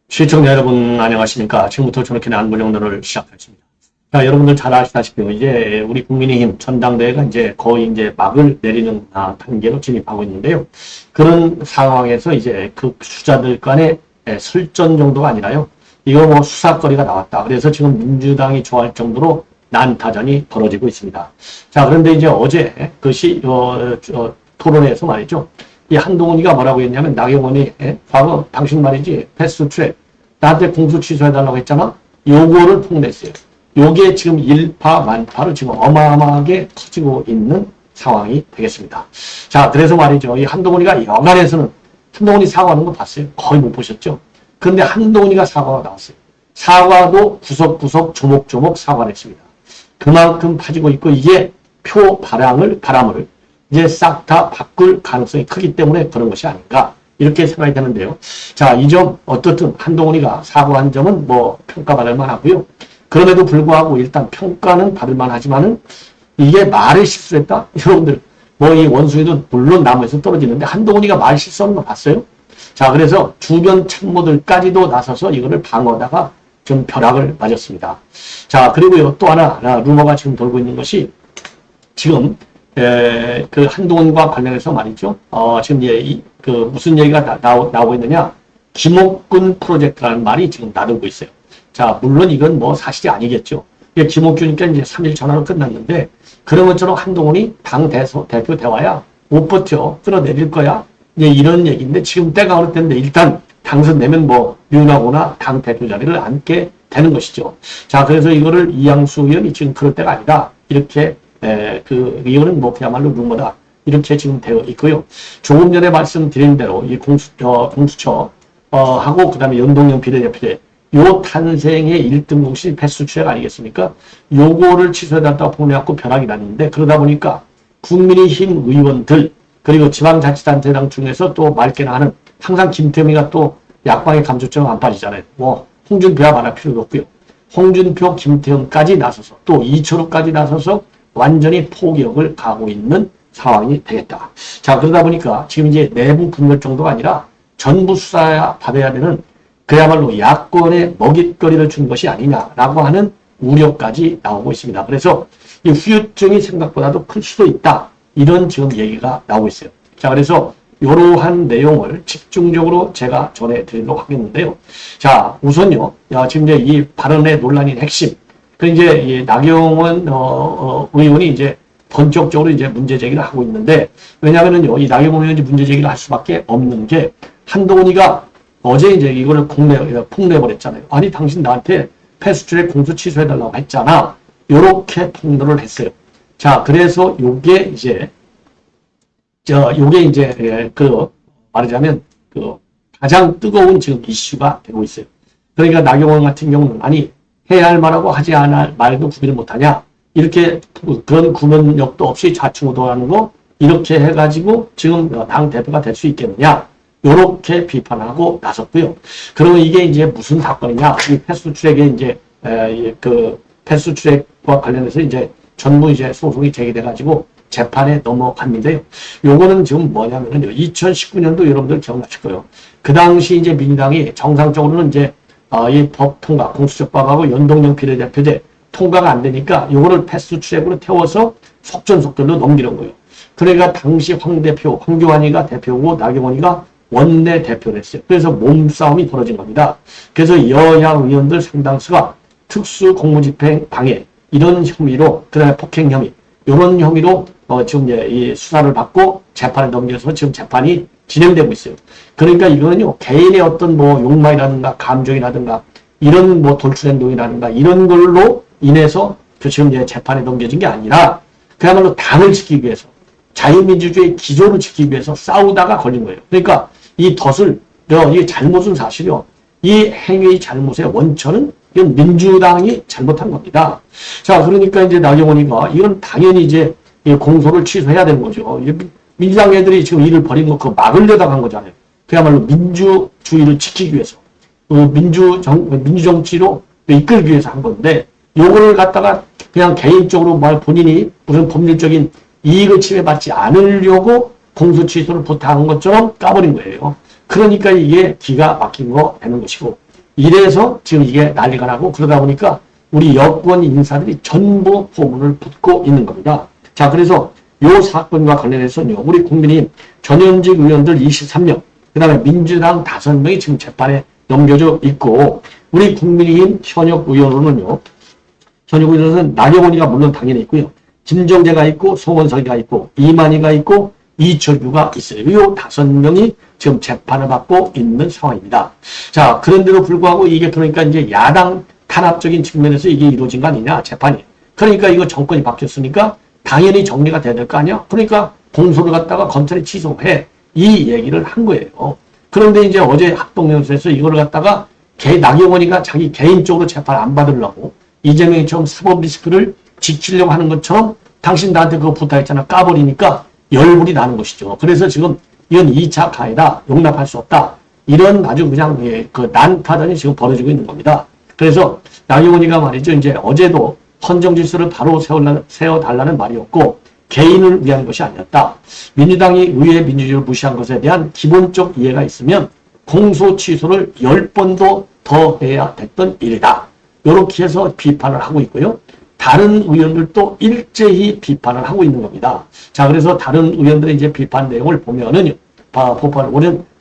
시청자 여러분 안녕하십니까. 지금부터 저렇게 안보정론을 시작하겠습니다. 자, 여러분들 잘 아시다시피 이제 우리 국민의힘 전당대회가 이제 거의 이제 막을 내리는 단계로 진입하고 있는데요. 그런 상황에서 이제 그 수자들 간의 설전 정도가 아니라요. 이거 뭐 수사거리가 나왔다. 그래서 지금 민주당이 좋아할 정도로 난타전이 벌어지고 있습니다. 자, 그런데 이제 어제 그것이 토론회에서 말이죠. 이 한동훈이가 뭐라고 했냐면 나경원이 과거 당신 말이지 패스트트랙 나한테 공수 취소해달라고 했잖아. 요거를 폭로했어요. 요게 지금 일파만파로 지금 어마어마하게 커지고 있는 상황이 되겠습니다. 자, 그래서 말이죠. 이 한동훈이가 여간에서는 한동훈이 사과하는 거 봤어요? 거의 못 보셨죠? 그런데 한동훈이가 사과가 나왔어요. 사과도 구석구석 조목조목 사과를 했습니다. 그만큼 파지고 있고 이게 바람을 이제 싹 다 바꿀 가능성이 크기 때문에 그런 것이 아닌가 이렇게 생각이 되는데요. 자, 이 점 어떻든 한동훈이가 사과한 점은 뭐 평가받을 만하고요. 그럼에도 불구하고 일단 평가는 받을 만하지만은 이게 말을 실수했다? 여러분들 뭐 이 원숭이도 물론 나무에서 떨어지는데 한동훈이가 말 실수하는 거 봤어요? 자, 그래서 주변 참모들까지도 나서서 이거를 방어하다가 좀 벼락을 맞았습니다. 자, 그리고요 또 하나 루머가 지금 돌고 있는 것이 지금 그 한동훈과 관련해서 말이죠. 지금 이제 무슨 얘기가 나오고 있느냐. 김옥균 프로젝트라는 말이 지금 나돌고 있어요. 자, 물론 이건 뭐 사실이 아니겠죠. 이게 김옥균이니까 이제 3일 전화로 끝났는데 그런 것처럼 한동훈이 당 대표 대화야 못 버텨 끌어내릴 거야. 이제 이런 얘기인데 지금 때가 어느 때인데 일단 당선되면 뭐 윤하거나 당 대표 자리를 앉게 되는 것이죠. 자, 그래서 이거를 이양수 의원이 지금 그럴 때가 아니다. 이렇게 이거는 뭐 그야말로 루머다. 이렇게 지금 되어 있고요. 조금 전에 말씀드린 대로 이 공수처, 하고 그 다음에 연동형 비례대표제, 요 탄생의 1등 공신이 패스트트랙 아니겠습니까? 요거를 취소해달라고 보내갖고 벼락이 났는데 그러다 보니까 국민의힘 의원들, 그리고 지방자치단체장 중에서 또 맑게나 하는 항상 김태형이가 또 약방의 감초처럼 안 빠지잖아요. 뭐, 홍준표와 말할 필요도 없고요. 홍준표, 김태형까지 나서서 또 이철호까지 나서서 완전히 포격을 가하고 있는 상황이 되겠다. 자, 그러다 보니까 지금 이제 내부 분열 정도가 아니라 전부 수사 받아야 되는 그야말로 야권의 먹잇거리를 준 것이 아니냐라고 하는 우려까지 나오고 있습니다. 그래서 이 후유증이 생각보다도 클 수도 있다. 이런 지금 얘기가 나오고 있어요. 자, 그래서 이러한 내용을 집중적으로 제가 전해드리도록 하겠는데요. 자, 우선요. 지금 이제 이 발언의 논란인 핵심. 그 이제 이 나경원 의원이 이제 본격적으로 이제 문제 제기를 하고 있는데 왜냐하면은요 이 나경원 의원이 문제 제기를 할 수밖에 없는 게 한동훈이가 어제 이제 이거를 폭로해버렸잖아요. 아니 당신 나한테 패스트트랙 공수 취소해달라고 했잖아. 요렇게 폭로를 했어요. 자, 그래서 요게 이제 말하자면 가장 뜨거운 지금 이슈가 되고 있어요. 그러니까 나경원 같은 경우는 아니 해야 할 말하고 하지 않을 말도 구별을 못하냐. 이렇게 그런 구면력도 없이 좌충우돌하는 거 이렇게 해가지고 지금 당 대표가 될 수 있겠느냐. 요렇게 비판하고 나섰고요. 그러면 이게 이제 무슨 사건이냐. 이 패스트트랙에 이제 패스트트랙과 관련해서 이제 전부 이제 소송이 제기돼가지고 재판에 넘어갔는데요. 요거는 지금 뭐냐면요. 2019년도 여러분들 기억나실 거예요. 그 당시 이제 민주당이 정상적으로는 이제 이 법 통과, 공수처법하고 연동형 비례대표제 통과가 안 되니까 요거를 패스트트랙으로 태워서 속전속결로 넘기는 거예요. 그러니까 당시 황교안이가 대표고 나경원이가 원내 대표를 했어요. 그래서 몸싸움이 벌어진 겁니다. 그래서 여야 의원들 상당수가 특수 공무집행 방해 이런 혐의로 그다음에 폭행 혐의 이런 혐의로 지금 이 수사를 받고 재판에 넘겨서 지금 재판이 진행되고 있어요. 그러니까 이거는요 개인의 어떤 뭐 욕망이라든가 감정이라든가 이런 뭐 돌출행동이라든가 이런 걸로 인해서 지금 이제 재판에 넘겨진 게 아니라 그야말로 당을 지키기 위해서 자유민주주의 기조를 지키기 위해서 싸우다가 걸린 거예요. 그러니까 이 이 잘못은 사실이요. 이 행위의 잘못의 원천은 이건 민주당이 잘못한 겁니다. 자, 그러니까 이제 나경원이가 이건 당연히 이제 공소를 취소해야 되는 거죠. 민주당 애들이 지금 일을 벌인 거 그거 막으려다가 한 거잖아요. 그야말로 민주주의를 지키기 위해서 민주정치로 이끌기 위해서 한 건데 요거를 갖다가 그냥 개인적으로 본인이 무슨 법률적인 이익을 침해받지 않으려고 공소 취소를 부탁한 것처럼 까버린 거예요. 그러니까 이게 기가 막힌 거 되는 것이고, 이래서 지금 이게 난리가 나고, 그러다 보니까 우리 여권 인사들이 전부 포문을 붓고 있는 겁니다. 자, 그래서 요 사건과 관련해서는요, 우리 국민의힘 전현직 의원들 23명, 그 다음에 민주당 5명이 지금 재판에 넘겨져 있고, 우리 국민의힘 현역 의원으로는요, 현역 의원은 나경원이가 물론 당연히 있고요, 김정재가 있고, 송원석이가 있고, 이만희가 있고, 이철규가 있어요. 이 5명이 지금 재판을 받고 있는 상황입니다. 자, 그런데도 불구하고 이게 그러니까 이제 야당 탄압적인 측면에서 이게 이루어진 거 아니냐, 재판이. 그러니까 이거 정권이 바뀌었으니까 당연히 정리가 돼야 될 거 아니야? 그러니까 공소를 갖다가 검찰이 취소해. 이 얘기를 한 거예요. 그런데 이제 어제 합동연수에서 이거를 갖다가 나경원이가 자기 개인적으로 재판 안 받으려고 이재명이처럼 사법 리스크를 지키려고 하는 것처럼 당신 나한테 그거 부탁했잖아. 까버리니까 열불이 나는 것이죠. 그래서 지금 이건 2차 가해다. 용납할 수 없다. 이런 아주 그냥 그 난타전이 지금 벌어지고 있는 겁니다. 그래서 나경원이가 말이죠. 이제 어제도 헌정 질서를 바로 세워달라는 말이었고 개인을 위한 것이 아니었다. 민주당이 의회 민주주의를 무시한 것에 대한 기본적 이해가 있으면 공소 취소를 10번도 더 해야 됐던 일이다. 이렇게 해서 비판을 하고 있고요. 다른 의원들도 일제히 비판을 하고 있는 겁니다. 자, 그래서 다른 의원들의 이제 비판 내용을 보면은요,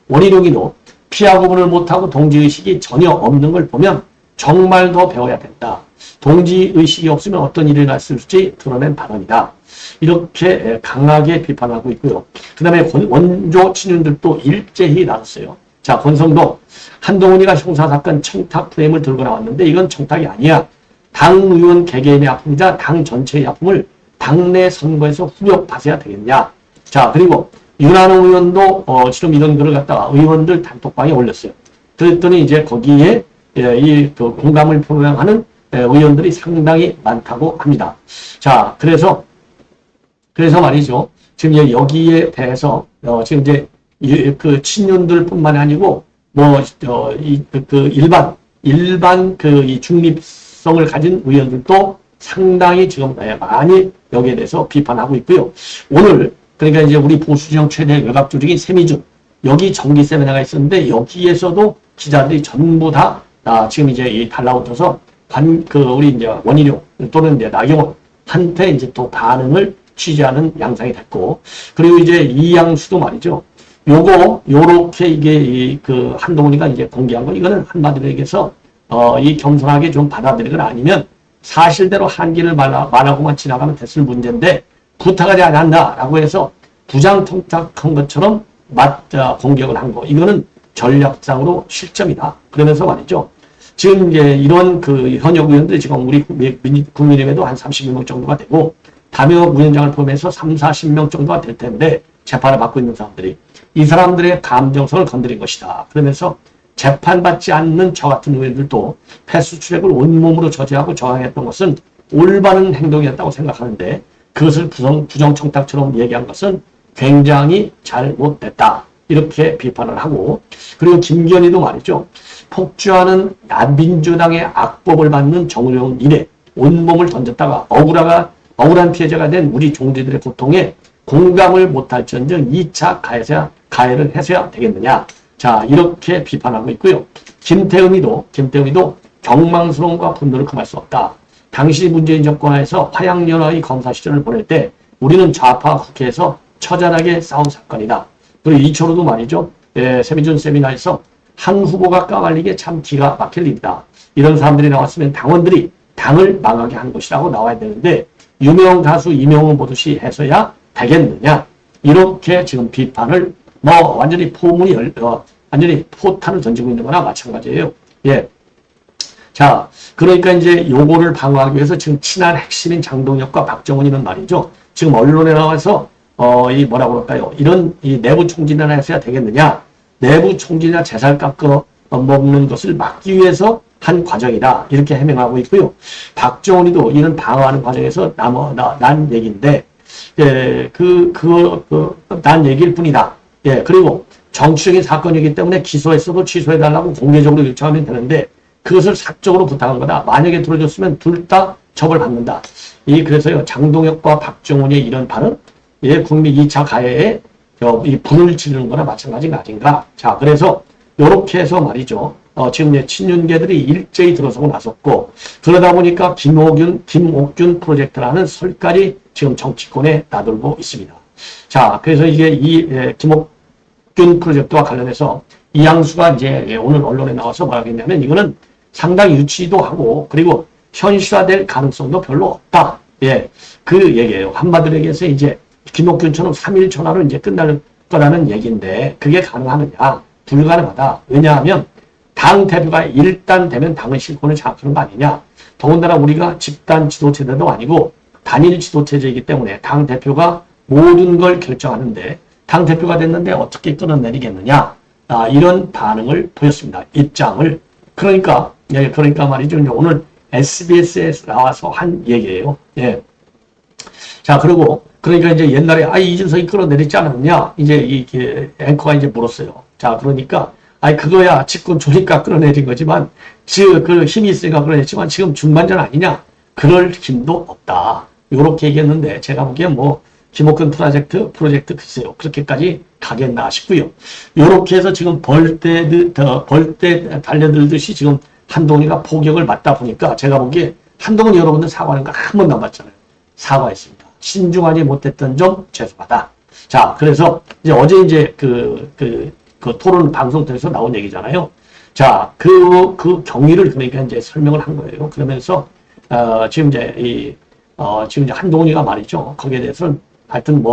원희룡이도 피하 구분을 못하고 동지의식이 전혀 없는 걸 보면 정말 더 배워야 된다. 동지의식이 없으면 어떤 일이 났을지 드러낸 발언이다. 이렇게 강하게 비판하고 있고요. 그 다음에 원조 친윤들도 일제히 나섰어요. 자, 권성동, 한동훈이가 형사사건 청탁 프레임을 들고 나왔는데 이건 청탁이 아니야. 당 의원 개개인의 아픔이자 당 전체의 아픔을 당내 선거에서 후벼파셔야 되겠냐. 자, 그리고 윤한홍 의원도 지금 이런 글을 갖다가 의원들 단톡방에 올렸어요. 그랬더니 이제 거기에 그 공감을 표명하는 의원들이 상당히 많다고 합니다. 자, 그래서 말이죠. 지금 여기에 대해서 지금 이제 그 친윤들뿐만이 아니고 일반 이 중립성을 가진 의원들도 상당히 지금 많이 여기에 대해서 비판하고 있고요. 오늘 그러니까 이제 우리 보수진영 최대 외곽 조직인 세미준 여기 정기 세미나가 있었는데 여기에서도 기자들이 전부 다 지금 이제 달라붙어서 우리 이제 원희룡 또는 이제 나경원한테 이제 또 반응을 취재하는 양상이 됐고, 그리고 이제 이양수도 말이죠. 요렇게 이게 그 한동훈이가 이제 공개한 거, 이거는 한마디로 얘기해서 이 겸손하게 좀 받아들이거나 아니면 사실대로 한기를 말하고만 지나가면 됐을 문제인데 부탁하지 않았나라고 해서 부장통탁한 것처럼 공격을 한 거, 이거는 전략상으로 실점이다. 그러면서 말이죠. 지금 이제 이런 그 현역 의원들이 지금 우리 국민의힘에도 한 30명 정도가 되고 담역 위원장을 포함해서 30-40명 정도가 될 텐데 재판을 받고 있는 사람들이 이 사람들의 감정선을 건드린 것이다. 그러면서 재판받지 않는 저 같은 의원들도 패스 출액을 온몸으로 저지하고 저항했던 것은 올바른 행동이었다고 생각하는데 그것을 부정청탁처럼 얘기한 것은 굉장히 잘못됐다. 이렇게 비판을 하고, 그리고 김기현이도 말이죠. 폭주하는 민주당의 악법을 받는 정의로운 일에 온몸을 던졌다가 억울한 피해자가 된 우리 종지들의 고통에 공감을 못할지언정 2차 가해를 해서야 되겠느냐. 자, 이렇게 비판하고 있고요. 김태흠이도 경망스러움과 분노를 금할 수 없다. 당시 문재인 정권하에서 화양연화의 검사 시절을 보낼 때 우리는 좌파 국회에서 처절하게 싸운 사건이다. 그리고 이철호도 말이죠. 세미준 세미나에서 한 후보가 까발리게 참 기가 막힐 일이다. 이런 사람들이 나왔으면 당원들이 당을 망하게 한 것이라고 나와야 되는데 유명 가수 이명웅 보듯이 해서야 되겠느냐. 이렇게 지금 비판을 완전히 완전히 포탄을 던지고 있는 거나 마찬가지예요. 예. 자, 그러니까 이제 요거를 방어하기 위해서 지금 친한 핵심인 장동혁과 박정훈이는 말이죠. 지금 언론에 나와서 이 뭐라고 그럴까요? 이런 이 내부 총질이나 해서야 되겠느냐? 내부 총질이나 재살 깎아 먹는 것을 막기 위해서 한 과정이다. 이렇게 해명하고 있고요. 박정훈이도 이런 방어하는 과정에서 난 얘기인데, 난 얘기일 뿐이다. 예, 그리고 정치적인 사건이기 때문에 기소했어도 취소해달라고 공개적으로 요청하면 되는데, 그것을 사적으로 부탁한 거다. 만약에 들어줬으면 둘 다 처벌받는다. 그래서요, 장동혁과 박정훈의 이런 발언, 국민 2차 가해에 이 불을 지르는 거나 마찬가지가 아닌가. 자, 그래서 요렇게 해서 말이죠. 지금 이제 친윤계들이 일제히 들어서고 나섰고, 그러다 보니까 김옥균 프로젝트라는 설까지 지금 정치권에 나돌고 있습니다. 자, 그래서 이게 김옥균 프로젝트와 관련해서 이양수가 이제 오늘 언론에 나와서 뭐라고 했냐면, 이거는 상당히 유치도 하고, 그리고 현실화될 가능성도 별로 없다. 그 얘기예요. 한마디로 얘기해서 이제 김옥균처럼 3일 전화로 이제 끝날 거라는 얘기인데, 그게 가능하느냐? 불가능하다. 왜냐하면 당 대표가 일단 되면 당의 실권을 장악하는 거 아니냐. 더군다나 우리가 집단 지도체제도 아니고 단일 지도체제이기 때문에 당 대표가 모든 걸 결정하는데, 당 대표가 됐는데 어떻게 끌어내리겠느냐. 이런 반응을 보였습니다. 입장을. 그러니까 말이죠. 이제 오늘 SBS에서 나와서 한 얘기예요. 자, 그러니까 이제 옛날에 이준석이 끌어내리지 않았냐? 이제 이게 앵커가 이제 물었어요. 자, 그러니까 그거야 직권 조니까 끌어내린 거지만, 그 힘이 있으니까 끌어냈지만 지금 중반전 아니냐? 그럴 힘도 없다. 요렇게 얘기했는데, 제가 보기엔 김옥균 프로젝트 글쎄요, 그렇게까지 가겠나 싶고요. 요렇게 해서 지금 벌떼 달려들듯이 지금 한동훈이가 포격을 맞다 보니까, 제가 보기에 한동훈 여러분들 사과하는 거 한 번도 안 봤잖아요. 사과했습니다. 신중하지 못했던 점 죄송하다. 자, 그래서 이제 어제 이제 그 토론 방송 통해서 나온 얘기잖아요. 자, 그 경위를 그러니까 이제 설명을 한 거예요. 그러면서 지금 이제 한동훈이가 말이죠. 거기에 대해서는 하여튼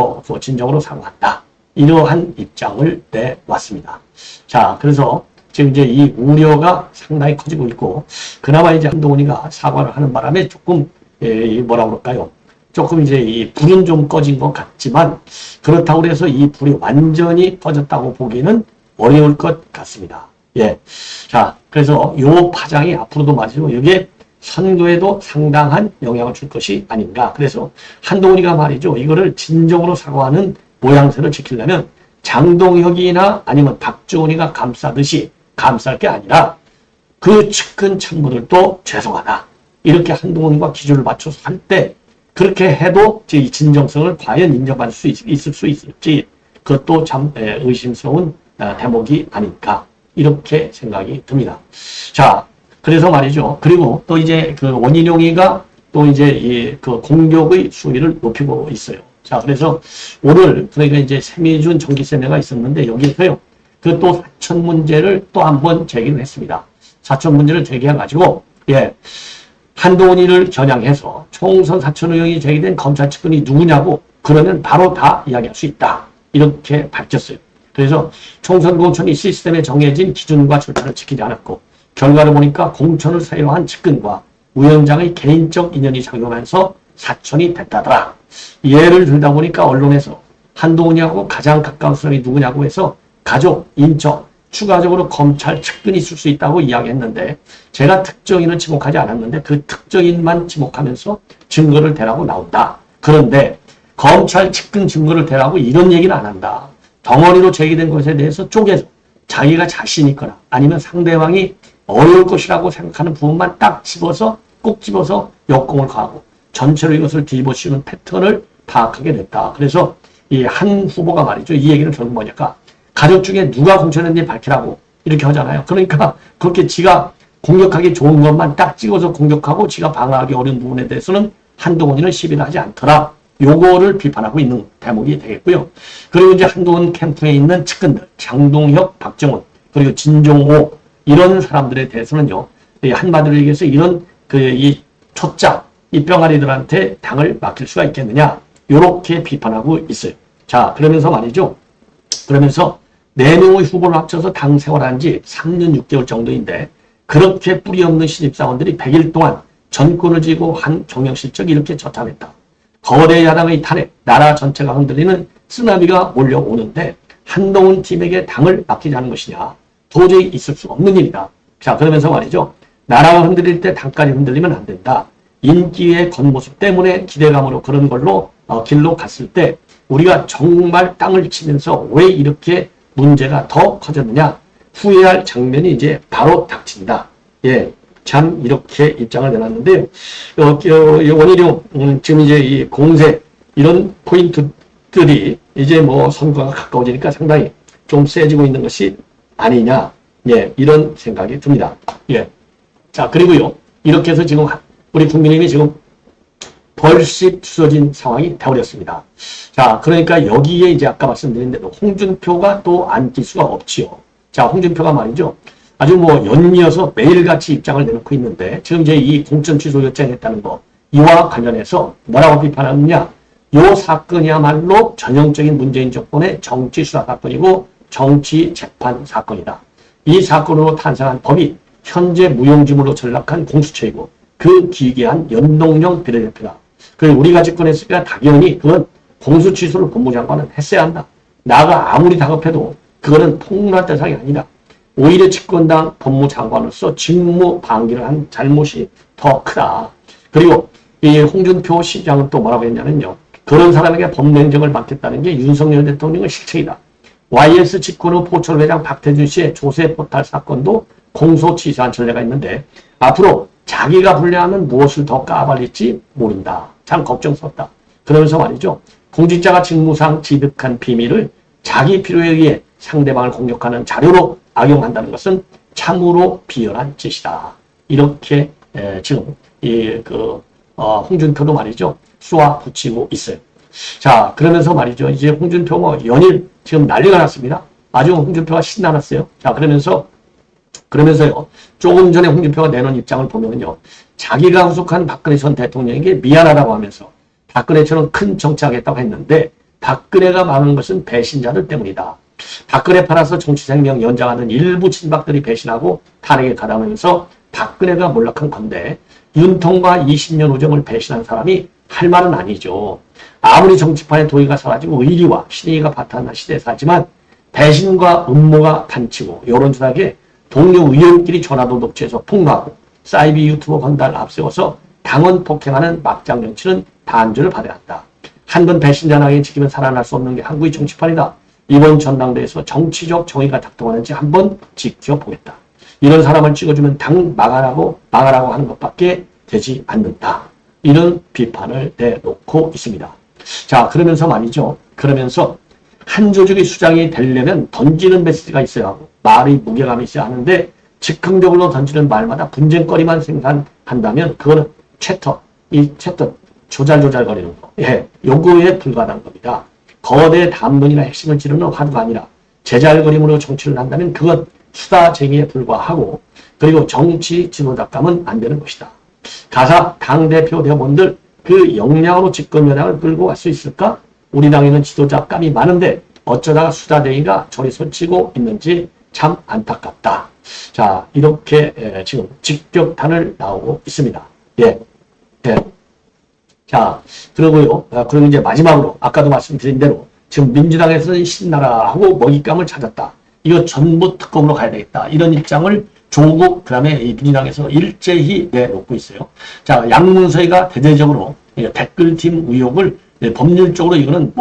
진정으로 사과한다. 이러한 입장을 내왔습니다. 자, 그래서 지금 이제 이 우려가 상당히 커지고 있고, 그나마 이제 한동훈이가 사과를 하는 바람에 조금 뭐라 그럴까요? 조금 이제 이 불은 좀 꺼진 것 같지만, 그렇다고 해서 이 불이 완전히 꺼졌다고 보기는 어려울 것 같습니다. 자, 그래서 요 파장이 앞으로도 말이죠. 이게 선거에도 상당한 영향을 줄 것이 아닌가. 그래서 한동훈이가 말이죠. 이거를 진정으로 사과하는 모양새를 지키려면 장동혁이나 아니면 박정훈이가 감싸듯이 감쌀 게 아니라 그 측근 참모들도 죄송하다. 이렇게 한동훈과 기준을 맞춰서 할 때, 그렇게 해도 이 진정성을 과연 인정받을 수 있을 수 있을지, 그것도 참 의심스러운 대목이 아닐까, 이렇게 생각이 듭니다. 자, 그래서 말이죠. 그리고 또 이제 그 원인용이가 또 이제 그 공격의 수위를 높이고 있어요. 자, 그래서 오늘 그러니까 이제 세미준 정기세미가 있었는데, 여기서요 그 또 사천 문제를 또 한 번 제기를 했습니다. 사천 문제를 제기해가지고 한동훈이를 겨냥해서 총선 사천 의혹이 제기된 검찰 측근이 누구냐고 그러면 바로 다 이야기할 수 있다. 이렇게 밝혔어요. 그래서 총선 공천이 시스템에 정해진 기준과 절차를 지키지 않았고, 결과를 보니까 공천을 사유한 측근과 위원장의 개인적 인연이 작용하면서 사천이 됐다더라. 예를 들다 보니까 언론에서 한동훈이하고 가장 가까운 사람이 누구냐고 해서 가족, 인적, 추가적으로 검찰 측근이 있을 수 있다고 이야기했는데, 제가 특정인을 지목하지 않았는데 그 특정인만 지목하면서 증거를 대라고 나온다. 그런데 검찰 측근 증거를 대라고 이런 얘기는 안 한다. 덩어리로 제기된 것에 대해서 쪼개서 자기가 자신 있거나 아니면 상대방이 어려울 것이라고 생각하는 부분만 딱 집어서 꼭 집어서 역공을 가하고 전체로 이것을 뒤집어 씌우는 패턴을 파악하게 됐다. 그래서 이 한 후보가 말이죠. 이 얘기는 결국 뭐냐까, 가족 중에 누가 공천했는지 밝히라고 이렇게 하잖아요. 그러니까 그렇게 지가 공격하기 좋은 것만 딱 찍어서 공격하고 지가 방어하기 어려운 부분에 대해서는 한동훈이는 시비를 하지 않더라. 요거를 비판하고 있는 대목이 되겠고요. 그리고 이제 한동훈 캠프에 있는 측근들, 장동혁, 박정훈, 그리고 진종호, 이런 사람들에 대해서는요, 한마디로 얘기해서 이런 이 초짜, 이 병아리들한테 당을 맡길 수가 있겠느냐, 요렇게 비판하고 있어요. 자, 그러면서 말이죠. 그러면서 4명의 후보를 합쳐서 당 생활한 지 3년 6개월 정도인데, 그렇게 뿌리 없는 신입사원들이 100일 동안 전권을 쥐고 한 경영실적이 이렇게 저탄했다. 거대 야당의 탄핵, 나라 전체가 흔들리는 쓰나미가 몰려오는데 한동훈 팀에게 당을 맡기자는 것이냐, 도저히 있을 수 없는 일이다. 자, 그러면서 말이죠. 나라가 흔들릴 때 당까지 흔들리면 안 된다. 인기의 겉모습 때문에 기대감으로 그런 걸로 길로 갔을 때 우리가 정말 땅을 치면서 왜 이렇게 문제가 더 커졌느냐, 후회할 장면이 이제 바로 닥친다. 예, 참 이렇게 입장을 내놨는데요. 원희룡 지금 이제 이 공세 이런 포인트들이 이제 뭐 선거가 가까워지니까 상당히 좀 세지고 있는 것이 아니냐, 예, 이런 생각이 듭니다. 예, 자 그리고요 이렇게 해서 지금 우리 국민의힘이 지금 벌씩 추서진 상황이 되어버렸습니다. 자, 그러니까 여기에 이제 아까 말씀드린 대로 홍준표가 또 안 낄 수가 없지요. 자, 홍준표가 말이죠. 아주 뭐 연이어서 매일같이 입장을 내놓고 있는데 지금 이제 이 공천 취소 요청했다는 거 이와 관련해서 뭐라고 비판하느냐. 이 사건이야말로 전형적인 문재인 정권의 정치 수사 사건이고 정치 재판 사건이다. 이 사건으로 탄생한 법이 현재 무용지물로 전락한 공수처이고 그 기괴한 연동형 비례대표다. 그리고 우리가 집권했으니까 당연히 그건 공수 취소를 법무장관은 했어야 한다. 나가 아무리 다급해도 그거는 폭로할 대상이 아니다. 오히려 집권당 법무장관으로서 직무 방기를 한 잘못이 더 크다. 그리고 이 홍준표 시장은 또 뭐라고 했냐면요. 그런 사람에게 법냉정을 맡겼다는 게 윤석열 대통령의 실책이다. YS 집권 후 포철 회장 박태준 씨의 조세 포탈 사건도 공소 취소한 전례가 있는데 앞으로 자기가 불리하면 무엇을 더 까발릴지 모른다. 참 걱정스럽다. 그러면서 말이죠. 공직자가 직무상 취득한 비밀을 자기 필요에 의해 상대방을 공격하는 자료로 악용한다는 것은 참으로 비열한 짓이다. 이렇게 지금 홍준표도 말이죠. 쏘아 붙이고 있어요. 자, 그러면서 말이죠. 이제 홍준표 뭐 연일 지금 난리가 났습니다. 아주 홍준표가 신나났어요. 자, 그러면서요. 조금 전에 홍준표가 내놓은 입장을 보면요. 자기가 후속한 박근혜 전 대통령에게 미안하다고 하면서 박근혜처럼 큰 정치하겠다고 했는데 박근혜가 많은 것은 배신자들 때문이다. 박근혜 팔아서 정치 생명 연장하는 일부 친박들이 배신하고 탄핵에 가담하면서 박근혜가 몰락한 건데 윤통과 20년 우정을 배신한 사람이 할 말은 아니죠. 아무리 정치판의 도의가 사라지고 의리와 신의가 바탕한 시대에 살지만 배신과 음모가 판치고 여론조작에 동료 의원끼리 전화도 녹취해서 폭로하고 사이비 유튜버 건달 앞세워서 당원 폭행하는 막장 정치는 단죄를 받아야 한다. 한 번 배신자 나에게 지키면 살아날 수 없는 게 한국의 정치판이다. 이번 전당대회에서 정치적 정의가 작동하는지 한번 지켜보겠다. 이런 사람을 찍어주면 당 막아라고 하는 것밖에 되지 않는다. 이런 비판을 내놓고 있습니다. 자, 그러면서 말이죠. 그러면서 한 조직의 수장이 되려면 던지는 메시지가 있어야 하고 말이 무게감이 있어야 하는데 즉흥적으로 던지는 말마다 분쟁거리만 생산한다면 그거는 챕터 조잘조잘거리는 거. 예, 요거에 불과한 겁니다. 거대 담론이나 핵심을 찌르는 화두가 아니라 제잘거림으로 정치를 한다면 그건 수다쟁이에 불과하고 그리고 정치 지도자감은 안 되는 것이다. 가사 당대표 대원들 그 역량으로 집권 여당을 끌고 갈 수 있을까? 우리 당에는 지도자감이 많은데 어쩌다가 수다쟁이가 저리 손치고 있는지 참 안타깝다. 자, 이렇게 지금 직격탄을 나오고 있습니다. 예. 예. 자, 그리고요. 그리고 이제 마지막으로 아까도 말씀드린 대로 지금 민주당에서는 신나라하고 먹잇감을 찾았다. 이거 전부 특검으로 가야 되겠다. 이런 입장을 조국 그다음에 이 민주당에서 일제히 내놓고 있어요. 자, 양문서희가 대대적으로 댓글팀 의혹을 법률적으로 이거는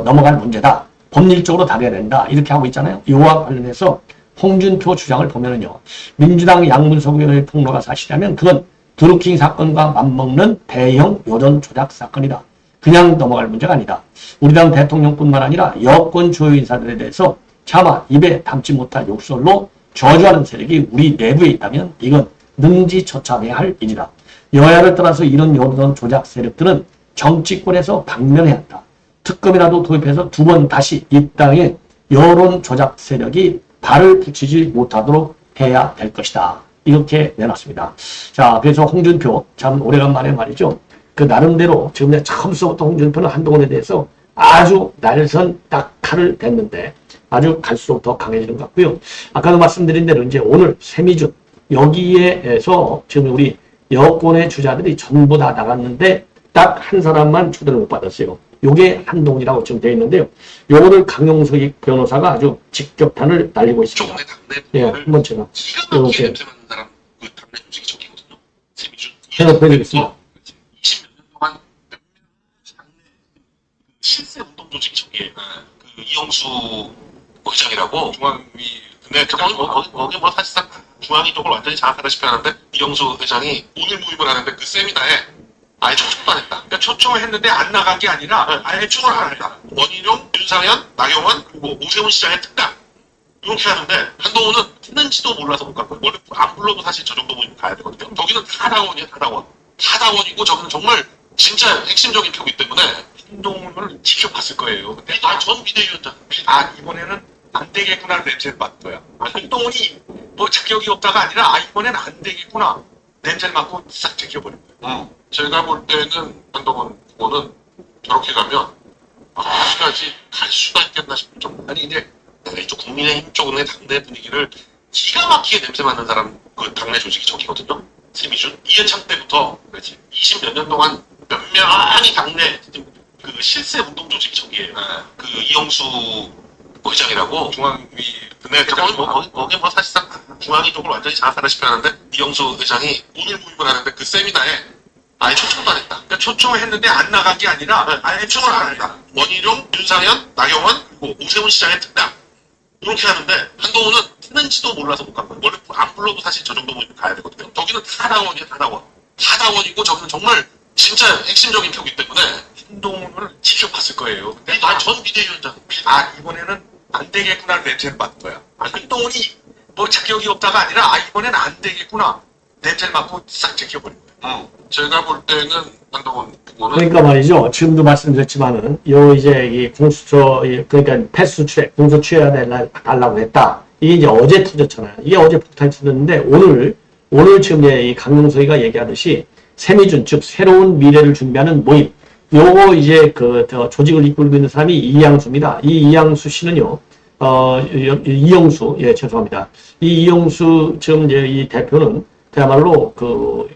넘어갈 문제다. 법률적으로 다뤄야 된다. 이렇게 하고 있잖아요. 이와 관련해서 홍준표 주장을 보면은요. 민주당 양문석 의원의 폭로가 사실이라면 그건 드루킹 사건과 맞먹는 대형 여론 조작 사건이다. 그냥 넘어갈 문제가 아니다. 우리 당 대통령뿐만 아니라 여권 주요 인사들에 대해서 차마 입에 담지 못할 욕설로 저주하는 세력이 우리 내부에 있다면 이건 능지처참해야 할 일이다. 여야를 떠나서 이런 여론 조작 세력들은 정치권에서 박멸해야 한다. 특검이라도 도입해서 두 번 다시 이 땅에 여론 조작 세력이 발을 붙이지 못하도록 해야 될 것이다. 이렇게 내놨습니다. 자, 그래서 홍준표 참 오래간만에 말이죠. 그 나름대로 지금 처음부터 홍준표는 한동훈에 대해서 아주 날선 딱 칼을 댔는데 아주 갈수록 더 강해지는 것 같고요. 아까도 말씀드린 대로 이제 오늘 세미준 여기에서 지금 우리 여권의 주자들이 전부 다 나갔는데 딱 한 사람만 초대를 못 받았어요. 요게 한동훈이라고 지금 되어 있는데요. 요거를 강용석이 변호사가 아주 직격탄을 날리고 있습니다. 예, 한번 제가 이렇게 당내 조직이 저기거든요. 세미준. 제가 보여드리겠습니다. 20몇 년 동안 당내 실세 운동 조직이 저기에 그 이영수 의장이라고 중앙위 네, 거기 뭐 사실상 중앙이 쪽을 완전히 장악하다시피 하는데 이영수 회장이 오늘 모임을 하는데 그 세미나에 아예 초청도 안 했다. 그러니까 초청을 했는데 안 나간 게 아니라 아예 초청을 안 했다. 원희룡, 윤상현, 나경원, 그리고 오세훈 시장의 특강 이렇게 하는데 한동훈은 했는지도 몰라서 못 간 거예요. 원래 안 불러도 사실 저 정도 모임 가야 되거든요. 저기는 다 당원이에요, 다 당원. 다 당원이고 저기는 정말 진짜 핵심적인 표기 때문에 한동훈을 지켜봤을 거예요. 근데 전 비대위원장. 이번에는 안 되겠구나 냄새를 맡은 거야. 한동훈이 뭐 자격이 없다가 아니라 이번엔 안 되겠구나 냄새를 맡고 싹 제껴버린 거예요. 제가 볼 때는 한동훈 후보는 저렇게 가면 어디까지 갈 수가 있겠나 싶을 정도. 아니 근데 내가 이쪽 국민의힘 쪽의 당내 분위기를 기가 막히게 냄새 맡는 사람 그 당내 조직이 저기거든요. 세미준 이해창 때부터 그렇지 20몇 년 동안 몇 명이 당내 그 실세 운동 조직이 저기예요. 그 이영수 회장이라고 중앙위 근데 거기 뭐 사실상 중앙위 쪽을 완전히 장악하다시피 하는데 이영수 회장이 오늘 모임을 하는데 그 세미나에 아예 초청도 안 했다. 그러니까 초청을 했는데 안 나간 게 아니라 아예 초청을 안 했다. 원희룡, 윤상현, 나경원, 그리고 오세훈 시장의 특강 이렇게 하는데 한동훈은 했는지도 몰라서 못 간 거예요. 원래 안 불러도 사실 저 정도 모임 가야 되거든요. 저기는 다 당원이에요, 다 당원. 다 당원이고 저기는 정말 진짜 핵심적인 표기 때문에 한동훈을 지켜봤을 거예요. 근데 전 비대위원장. 이번에는 안 되겠구나 냄새를 맡은 거야. 한동훈이 뭐 자격이 없다가 아니라 이번엔 안 되겠구나 냄새를 맡고 싹 제껴버린 거예요. 제가 볼 때는 한동훈 후보는 그러니까 말이죠. 지금도 말씀드렸지만은 요 이제 이 공수처 그러니까 패스 추해 공수 취해야 달라고 했다. 이게 이제 어제 터졌잖아요. 이게 어제 폭탄이 터졌는데 오늘 지금 이제 이 강용석이가 얘기하듯이 세미준 즉 새로운 미래를 준비하는 모임. 요거 이제 저 조직을 이끌고 있는 사람이 이양수입니다. 이 이양수 씨는요, 이영수, 죄송합니다. 이 이영수 지금 이제 이 대표는 그야말로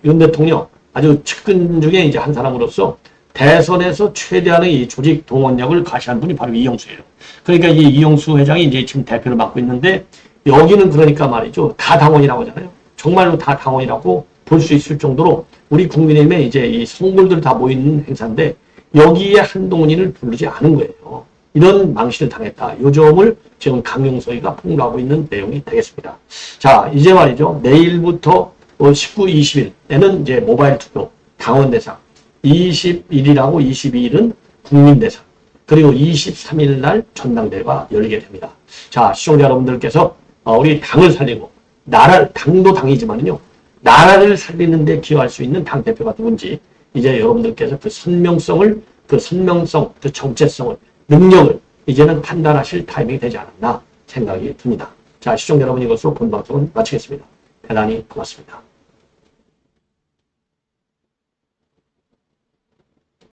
윤 대통령 아주 측근 중에 이제 한 사람으로서 대선에서 최대한의 이 조직 동원력을 과시한 분이 바로 이영수예요. 그러니까 이 이영수 회장이 이제 지금 대표를 맡고 있는데 여기는 그러니까 말이죠. 다 당원이라고 하잖아요. 정말로 다 당원이라고 볼 수 있을 정도로 우리 국민의힘에 이제 이 성불들 다 모이는 행사인데 여기에 한동훈이를 부르지 않은 거예요. 이런 망신을 당했다. 요 점을 지금 강용석이가 폭로하고 있는 내용이 되겠습니다. 자, 이제 말이죠. 내일부터 19, 20일에는 이제 모바일 투표 당원 대상, 21일하고 22일은 국민 대상, 그리고 23일 날 전당대회가 열리게 됩니다. 자, 시청자 여러분들께서 우리 당을 살리고 당도 당이지만요. 나라를 살리는 데 기여할 수 있는 당대표가 누군지 이제 여러분들께서 그 선명성, 그 정체성을, 능력을 이제는 판단하실 타이밍이 되지 않았나 생각이 듭니다. 자, 시청자 여러분 이것으로 본 방송은 마치겠습니다. 대단히 고맙습니다.